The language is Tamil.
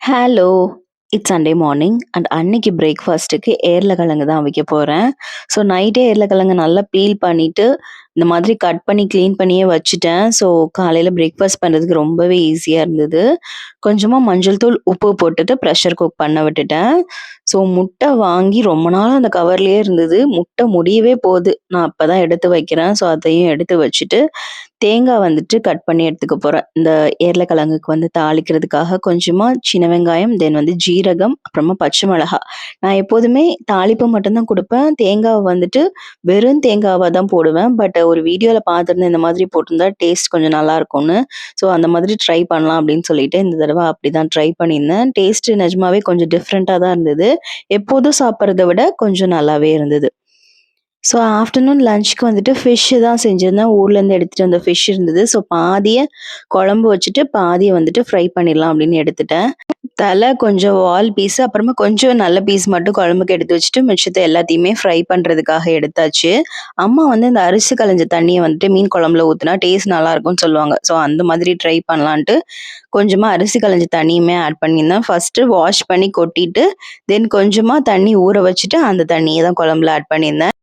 Hello! It's Sunday morning and அன்னைக்கு பிரேக்ஃபாஸ்ட்டுக்கு ஏர்லக்கிழங்கு தான் வைக்க போறேன். ஸோ நைட்டே ஏர்லக்கிழங்கு நல்லா பீல் பண்ணிட்டு, இந்த மாதிரி கட் பண்ணி கிளீன் பண்ணியே வச்சுட்டேன். ஸோ காலையில பிரேக்ஃபாஸ்ட் பண்ணுறதுக்கு ரொம்பவே ஈஸியா இருந்தது. கொஞ்சமா மஞ்சள் தூள், உப்பு போட்டுட்டு ப்ரெஷர் குக் பண்ண விட்டுட்டேன். ஸோ முட்டை வாங்கி ரொம்ப நாளா அந்த கவர்லயே இருந்தது. முட்டை முடியவே போது. நான் அப்ப தான் எடுத்து வைக்கிறேன். ஸோ அதையும் எடுத்து வச்சுட்டு, தேங்காய் வந்துட்டு கட் பண்ணி எடுத்துக்க போறேன். இந்த ஏர்லக்கிழங்குக்கு வந்து தாளிக்கிறதுக்காக கொஞ்சமா சின்ன வெங்காயம், தென் வந்து ஜீரகம், அப்புறமா பச்சை மிளகாய். நான் எப்போதுமே தாளிப்பு மட்டும் தான் குடுப்பேன். தேங்காவ வந்துட்டு வெறும் தேங்காவா தான் போடுவேன். பட் ஒரு வீடியோல பார்த்துருந்தேன் இந்த மாதிரி போட்டிருந்தா டேஸ்ட் கொஞ்சம் நல்லாருக்கும்னு. ஸோ அந்த மாதிரி ட்ரை பண்ணலாம் அப்படின்னு சொல்லிட்டு இந்த தடவ அப்படிதான் ட்ரை பண்ணியிருந்தேன். டேஸ்ட் நிஜமாவே கொஞ்சம் டிஃப்ரெண்ட்டா தான் இருந்தது. எப்போதும் சாப்பிடுறத விட கொஞ்சம் நல்லாவே இருந்தது. ஸோ ஆஃப்டர்நூன் லஞ்சுக்கு வந்துட்டு ஃபிஷ்ஷு தான் செஞ்சிருந்தேன். ஊர்லேருந்து எடுத்துட்டு வந்த ஃபிஷ் இருந்தது. ஸோ பாதிய குழம்பு வச்சுட்டு, பாதிய வந்துட்டு ஃப்ரை பண்ணிடலாம் அப்படின்னு எடுத்துட்டேன். தலை கொஞ்சம் வால் பீஸ், அப்புறமா கொஞ்சம் நல்ல பீஸ் மட்டும் குழம்புக்கு எடுத்து வச்சுட்டு, மிச்சத்த எல்லாத்தையுமே ஃப்ரை பண்ணுறதுக்காக எடுத்தாச்சு. அம்மா வந்து இந்த அரிசி களைஞ்ச தண்ணிய வந்துட்டு மீன் குழம்புல ஊத்துனா டேஸ்ட் நல்லாயிருக்கும்னு சொல்லுவாங்க. ஸோ அந்த மாதிரி ட்ரை பண்ணலான்ட்டு, கொஞ்சமா அரிசி களைஞ்ச தண்ணியுமே ஆட் பண்ணியிருந்தேன். ஃபர்ஸ்ட்டு வாஷ் பண்ணி கொட்டிட்டு, தென் கொஞ்சமா தண்ணி ஊற வச்சுட்டு, அந்த தண்ணிய தான் குழம்புல ஆட் பண்ணியிருந்தேன்.